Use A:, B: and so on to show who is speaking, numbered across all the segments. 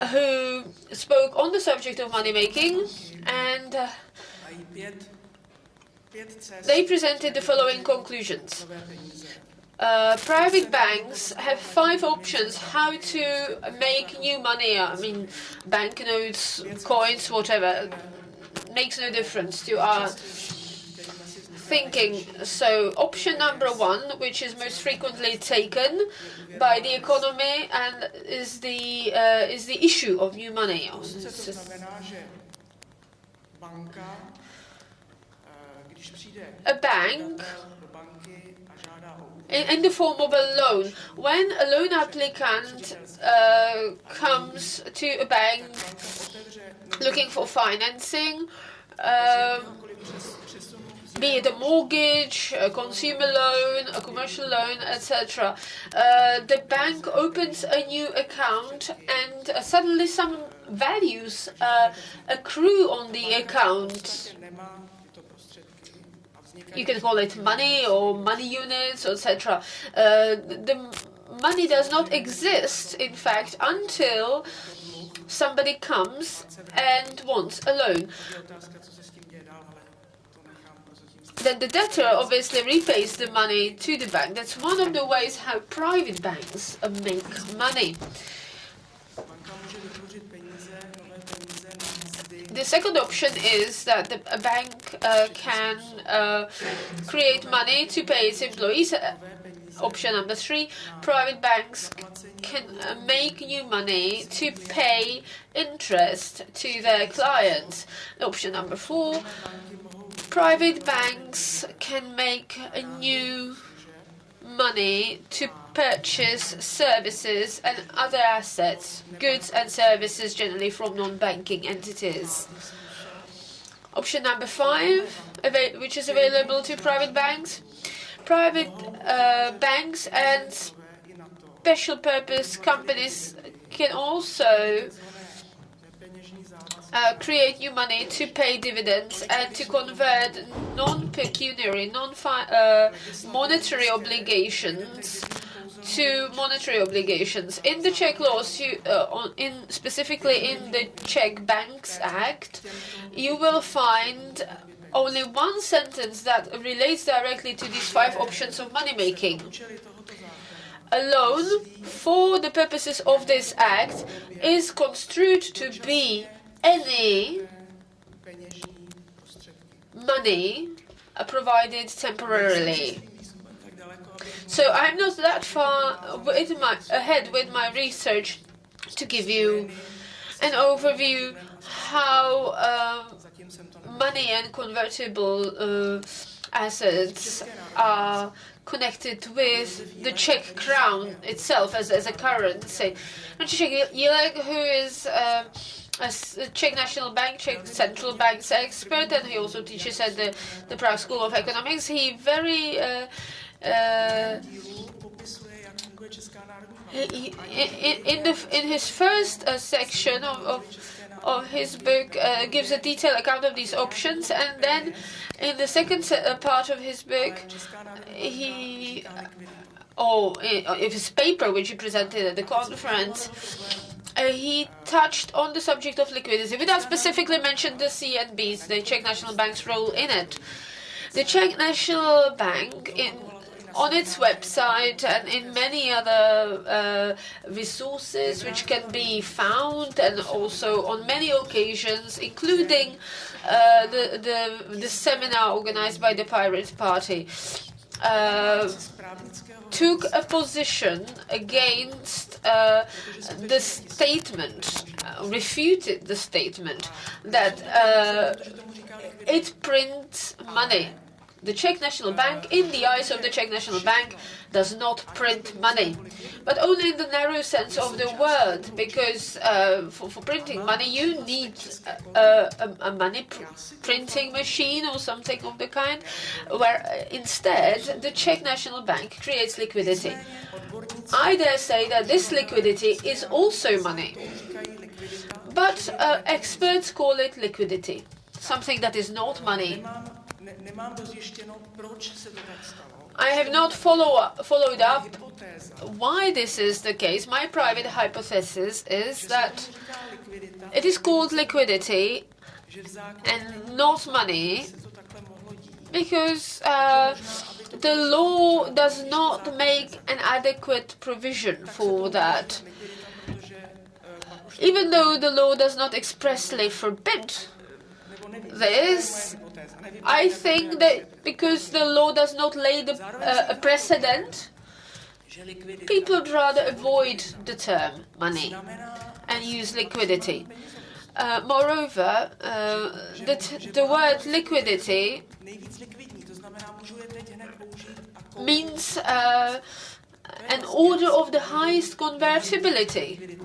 A: who spoke on the subject of money making, and they presented the following conclusions. Private banks have 5 options how to make new money. I mean, banknotes, coins, whatever. Makes no difference to our thinking. So option number 1, which is most frequently taken by the economy and is the issue of new money. A bank in the form of a loan. When a loan applicant comes to a bank looking for financing, be it a mortgage, a consumer loan, a commercial loan, etc., the bank opens a new account and suddenly some values accrue on the account. You can call it money or money units, etc. The money does not exist, in fact, until somebody comes and wants a loan. Then the debtor obviously repays the money to the bank. That's one of the ways how private banks make money. The second option is that a bank can create money to pay its employees. Option number 3, private banks can make new money to pay interest to their clients. Option number 4, private banks can make new money to purchase services and other assets, goods and services generally from non-banking entities. Option number 5, which is available to private banks. Private banks and special purpose companies can also create new money to pay dividends and to convert non-pecuniary, monetary obligations to monetary obligations. In the Czech laws, specifically in the Czech Banks Act, you will find only one sentence that relates directly to these 5 options of money making. A loan, for the purposes of this act, is construed to be any money provided temporarily. So I'm not that far ahead with my research to give you an overview how money and convertible assets are connected with the Czech crown itself as a currency. František Jilek, who is a Czech National Bank, Czech Central Bank's expert, and he also teaches at the Prague School of Economics. He very in his first section of his book gives a detailed account of these options, and then in the second part of his book in his paper which he presented at the conference, he touched on the subject of liquidity without specifically mentioning the CNB's, the Czech National Bank's role in it. The Czech National Bank, on its website and in many other resources which can be found, and also on many occasions, including the seminar organized by the Pirate Party, took a position against the statement, refuted the statement that it prints money. The Czech National Bank, in the eyes of the Czech National Bank, does not print money, but only in the narrow sense of the word, because for printing money you need a money printing machine or something of the kind, where instead the Czech National Bank creates liquidity. I dare say that this liquidity is also money, but experts call it liquidity, something that is not money. I have not followed up why this is the case. My private hypothesis is that it is called liquidity and not money because the law does not make an adequate provision for that. Even though the law does not expressly forbid this, I think that because the law does not lay a precedent, people would rather avoid the term money and use liquidity. Moreover, the word liquidity means an order of the highest convertibility.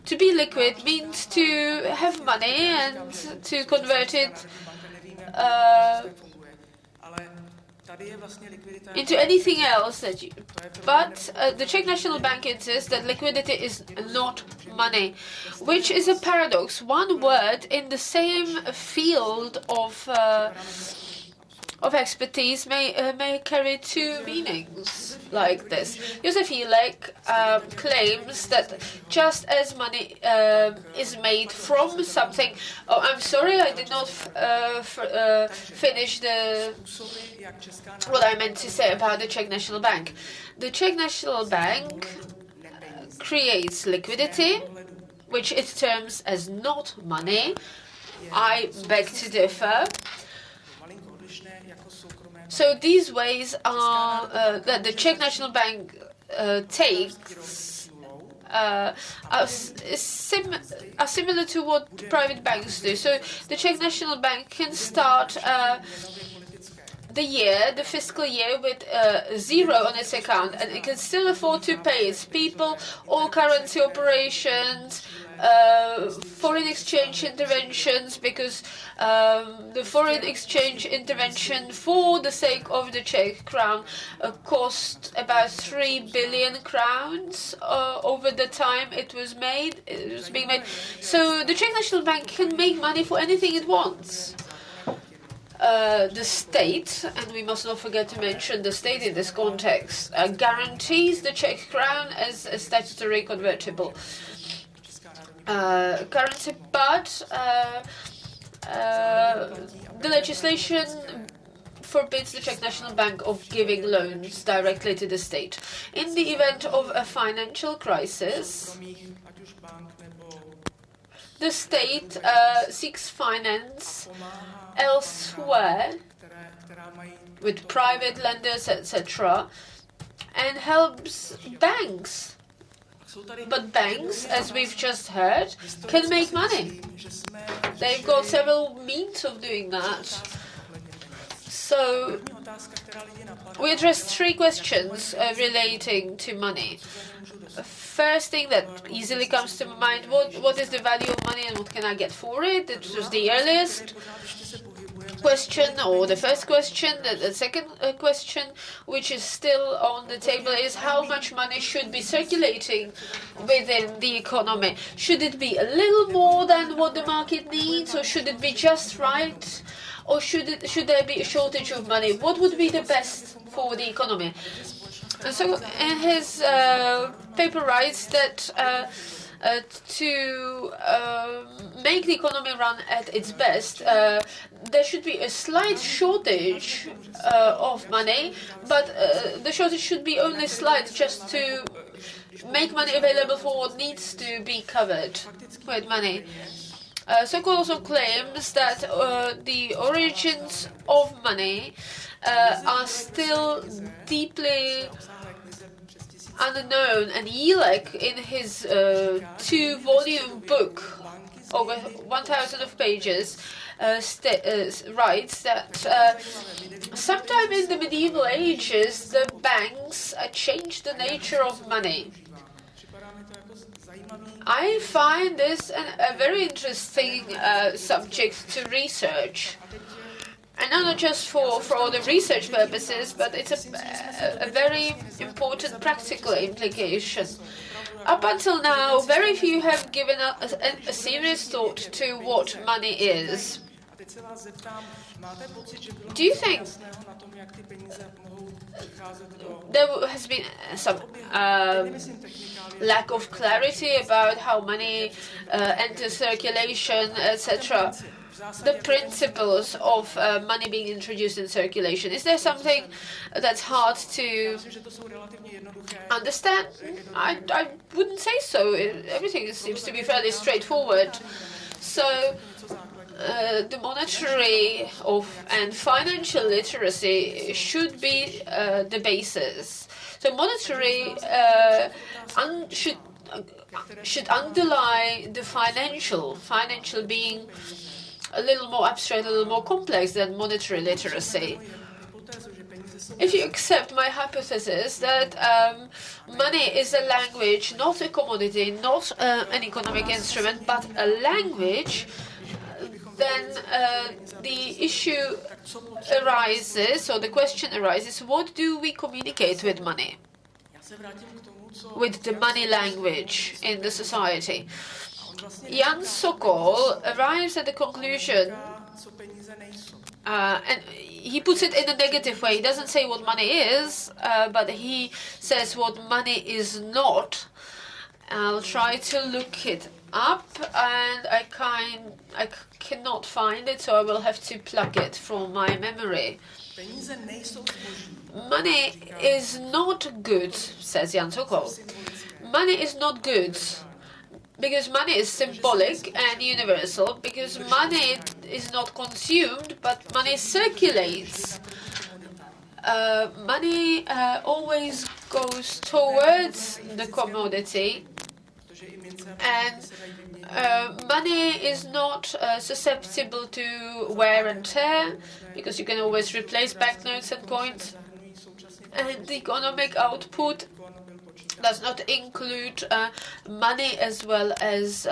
A: To be liquid means to have money and to convert it into anything else. But the Czech National Bank insists that liquidity is not money, which is a paradox. One word in the same field of expertise may carry two meanings like this. Josef Jílek claims that just as money is made from something. Oh, I'm sorry, I did not finish what I meant to say about the Czech National Bank. The Czech National Bank creates liquidity, which it terms as not money. I beg to differ. So these ways are that the Czech National Bank takes are similar to what private banks do. So the Czech National Bank can start the fiscal year with zero on its account, and it can still afford to pay its people all currency operations, foreign exchange interventions, because the foreign exchange intervention for the sake of the Czech crown cost about 3 billion crowns over the time it was being made. So the Czech National Bank can make money for anything it wants. The state, and we must not forget to mention the state in this context, guarantees the Czech crown as a statutory convertible currency, but the legislation forbids the Czech National Bank of giving loans directly to the state. In the event of a financial crisis, the state seeks finance elsewhere with private lenders, etc., and helps banks. But banks, as we've just heard, can make money. They've got several means of doing that. So we addressed three questions relating to money. First thing that easily comes to my mind, what is the value of money and what can I get for it? It was the earliest question, or the first question. The second question, which is still on the table, is how much money should be circulating within the economy. Should it be a little more than what the market needs, or should it be just right, or should there be a shortage of money? What would be the best for the economy? And so his paper writes that to make the economy run at its best, there should be a slight shortage of money, but the shortage should be only slight, just to make money available for what needs to be covered with money. Sokol also claims that the origins of money are still deeply unknown, and Jílek, in his 2-volume book over 1,000 of pages, writes that sometime in the medieval ages the banks changed the nature of money. I find this a very interesting subject to research. And not just for all the research purposes, but it's a very important practical implication. Up until now, very few have given a serious thought to what money is. Do you think there has been some lack of clarity about how money enters circulation, etc.? The principles of money being introduced in circulation. Is there something that's hard to understand? I wouldn't say so. Everything seems to be fairly straightforward. So the monetary and financial literacy should be the basis. So monetary should underlie the financial being a little more abstract, a little more complex than monetary literacy. If you accept my hypothesis that money is a language, not a commodity, not an economic instrument, but a language, then the issue arises, or the question arises, what do we communicate with money? With the money language in the society. Jan Sokol arrives at the conclusion, and he puts it in a negative way. He doesn't say what money is, but he says what money is not. I'll try to look it up, and I cannot find it, so I will have to pluck it from my memory. Money is not good, says Jan Sokol. Money is not good. Because money is symbolic and universal, because money is not consumed, but money circulates. Money always goes towards the commodity, and money is not susceptible to wear and tear, because you can always replace banknotes and coins, and the economic output does not include money as well as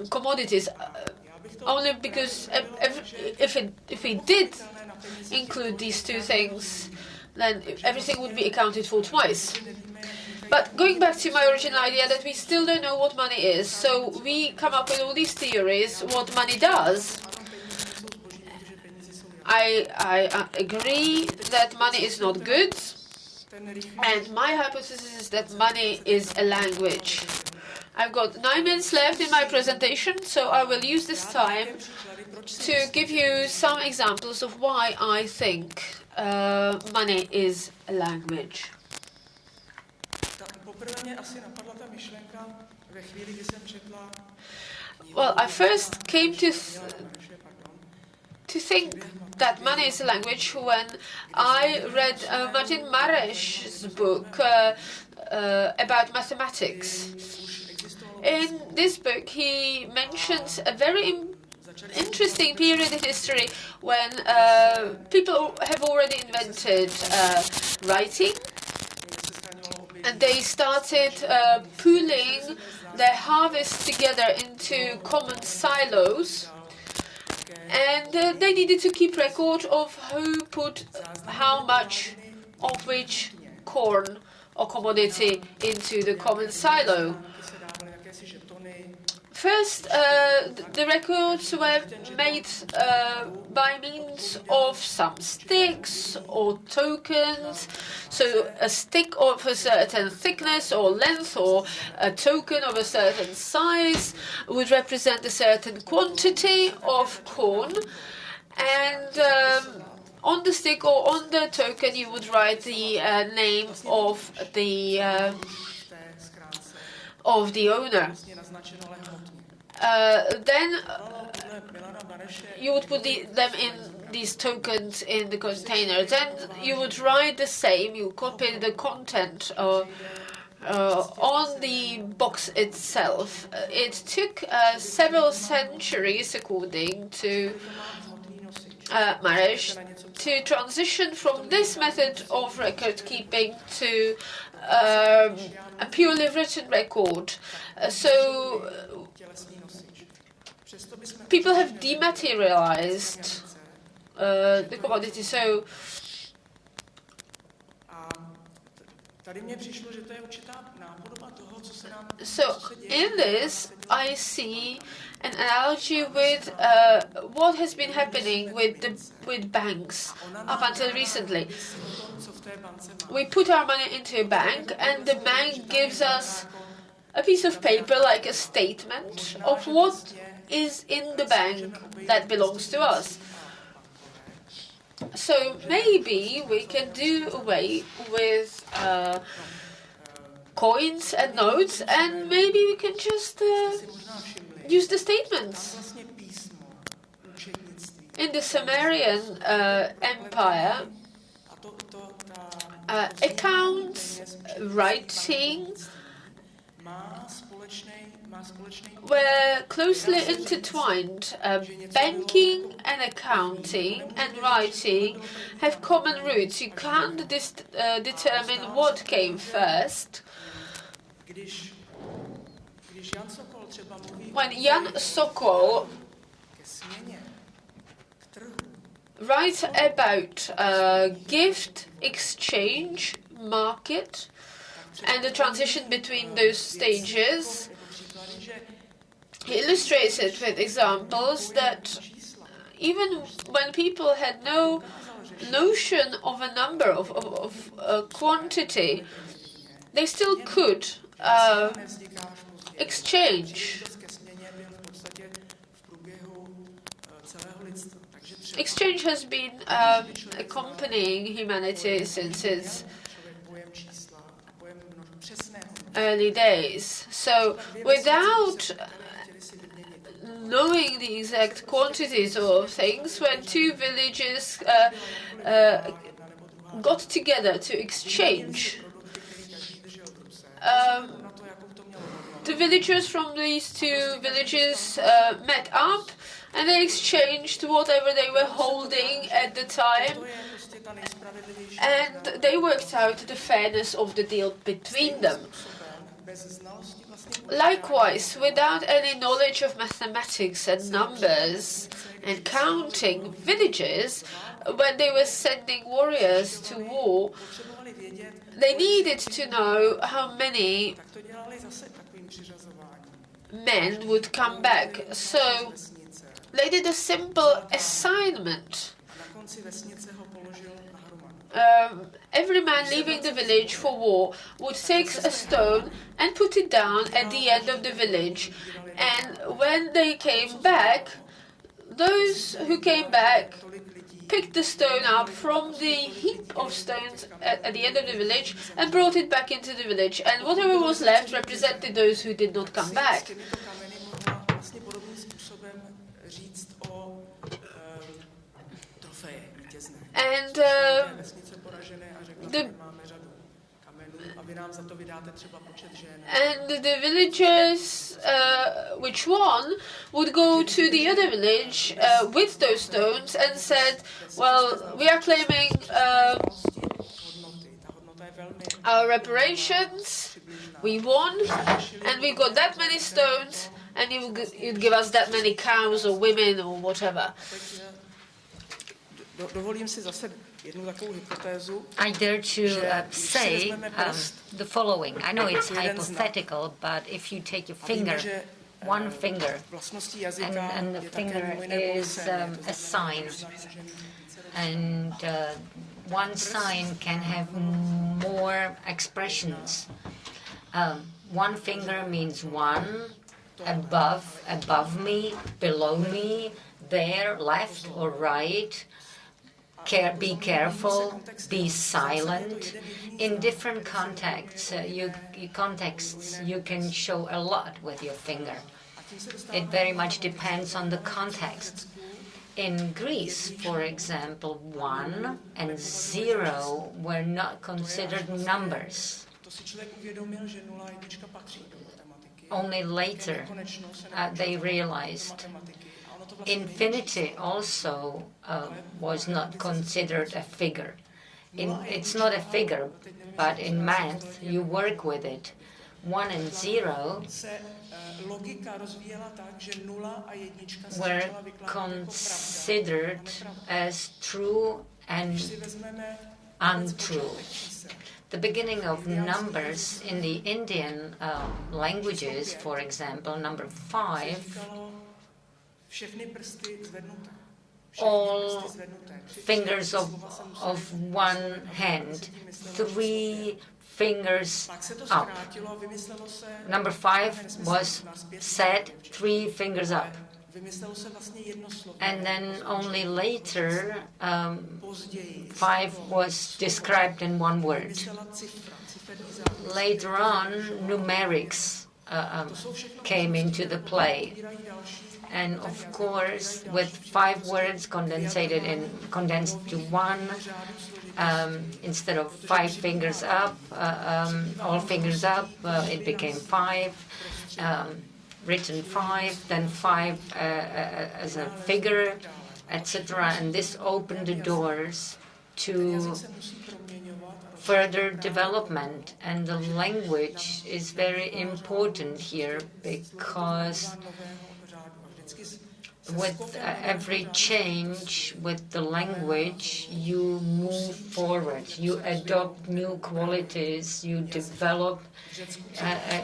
A: commodities. Only because if we did include these two things, then everything would be accounted for twice. But going back to my original idea that we still don't know what money is, so we come up with all these theories what money does. I agree that money is not good. And my hypothesis is that money is a language. I've got 9 minutes left in my presentation, so I will use this time to give you some examples of why I think money is a language. Well, I first came to think that money is a language when I read Martin Mareš's book about mathematics. In this book, he mentions a very interesting period in history when people have already invented writing, and they started pooling their harvest together into common silos. And they needed to keep record of who put how much of which corn or commodity into the common silo. First, the records were made by means of some sticks or tokens. So a stick of a certain thickness or length or a token of a certain size would represent a certain quantity of corn. And on the stick or on the token you would write the name of the owner. Then you would put them in these tokens in the container. Then you would write the same, you copy the content on the box itself. It took several centuries, according to Mareš, to transition from this method of record keeping to a purely written record. So people have dematerialized the commodity. So in this, I see an analogy with what has been happening with banks up until recently. We put our money into a bank, and the bank gives us a piece of paper, like a statement of what is in the bank that belongs to us. So maybe we can do away with coins and notes, and maybe we can just use the statements. In the Sumerian Empire, accounts, writing were closely intertwined. Banking and accounting and writing have common roots. You can't determine what came first. When Jan Sokol writes about gift exchange market and the transition between those stages, he illustrates it with examples that even when people had no notion of a number, of a quantity, they still could exchange. Exchange has been accompanying humanity since its early days. So without knowing the exact quantities of things, when two villages got together to exchange, the villagers from these two villages met up, and they exchanged whatever they were holding at the time, and they worked out the fairness of the deal between them. Likewise, without any knowledge of mathematics and numbers and counting, villages, when they were sending warriors to war, they needed to know how many men would come back. So they did a simple assignment. Every man leaving the village for war would take a stone and put it down at the end of the village. And when they came back, those who came back picked the stone up from the heap of stones at the end of the village and brought it back into the village. And whatever was left represented those who did not come back. And the villagers which won would go to the other village with those stones and said, well, we are claiming our reparations, we won, and we got that many stones, and you'd give us that many cows or women or whatever.
B: I dare to say the following. I know it's hypothetical, but if you take your finger, one finger, and the finger is a sign, and one sign can have more expressions. One finger means one, above me, below me, there, left or right. Be careful, be silent. In different contexts, you can show a lot with your finger. It very much depends on the context. In Greece, for example, 1 and 0 were not considered numbers. Only later they realized. Infinity also was not considered a figure. It's not a figure, but in math you work with it. 1 and 0 were considered as true and untrue. The beginning of numbers in the Indian languages, for example, number 5, all fingers of one hand, 3 fingers up. Number 5 was said, 3 fingers up. And then only later, 5 was described in one word. Later on, numerics came into the play. And of course, with 5 words condensed to one, instead of 5 fingers up, all fingers up, it became 5. Written 5, then 5 as a figure, etc. And this opened the doors to further development. And the language is very important here, because with every change with the language, you move forward, you adopt new qualities, you develop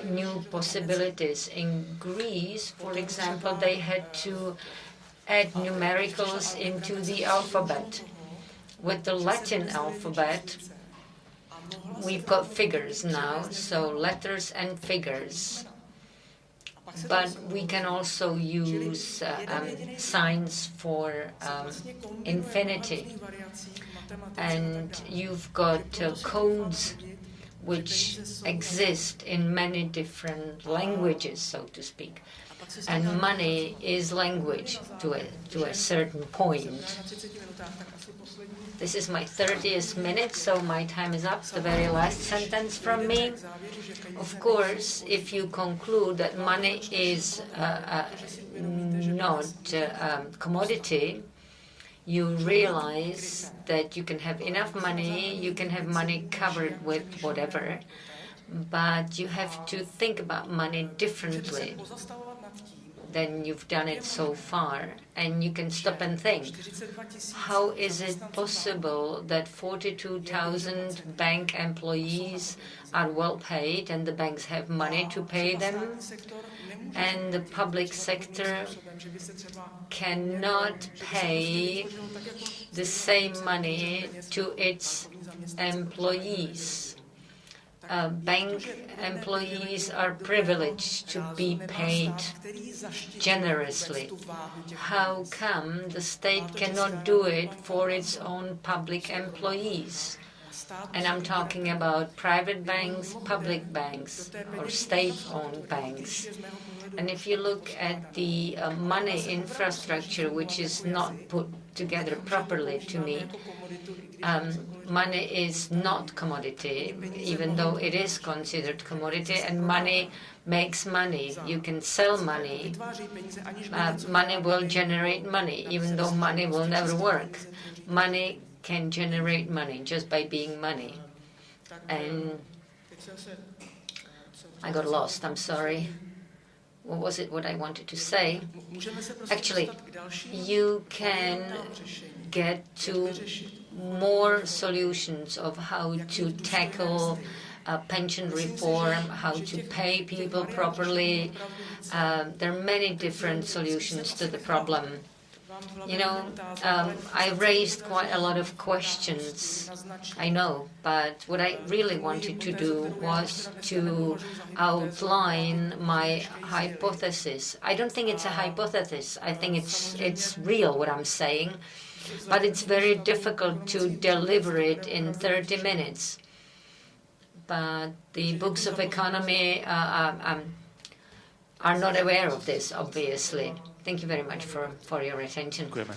B: new possibilities. In Greece, for example, they had to add numericals into the alphabet. With the Latin alphabet, we've got figures now, so letters and figures. But we can also use signs for infinity. And you've got codes which exist in many different languages, so to speak. And money is language to a certain point. This is my 30th minute, so my time is up. The very last sentence from me. Of course, if you conclude that money is not commodity, you realize that you can have enough money, you can have money covered with whatever, but you have to think about money differently than you've done it so far. And you can stop and think, how is it possible that 42,000 bank employees are well paid and the banks have money to pay them, and the public sector cannot pay the same money to its employees? Bank employees are privileged to be paid generously. How come the state cannot do it for its own public employees? And I'm talking about private banks, public banks, or state-owned banks. And if you look at the money infrastructure, which is not put together properly to me, money is not commodity, even though it is considered commodity, and money makes money. You can sell money. Money will generate money, even though money will never work. Money can generate money just by being money. And I got lost, I'm sorry. What was it what I wanted to say? Actually, you can get to more solutions of how to tackle pension reform, how to pay people properly. There are many different solutions to the problem. You know, I raised quite a lot of questions, I know, but what I really wanted to do was to outline my hypothesis. I don't think it's a hypothesis. I think it's real, what I'm saying, but it's very difficult to deliver it in 30 minutes. But the books of economy are not aware of this, obviously. Thank you very much for your attention.
C: Děkujeme.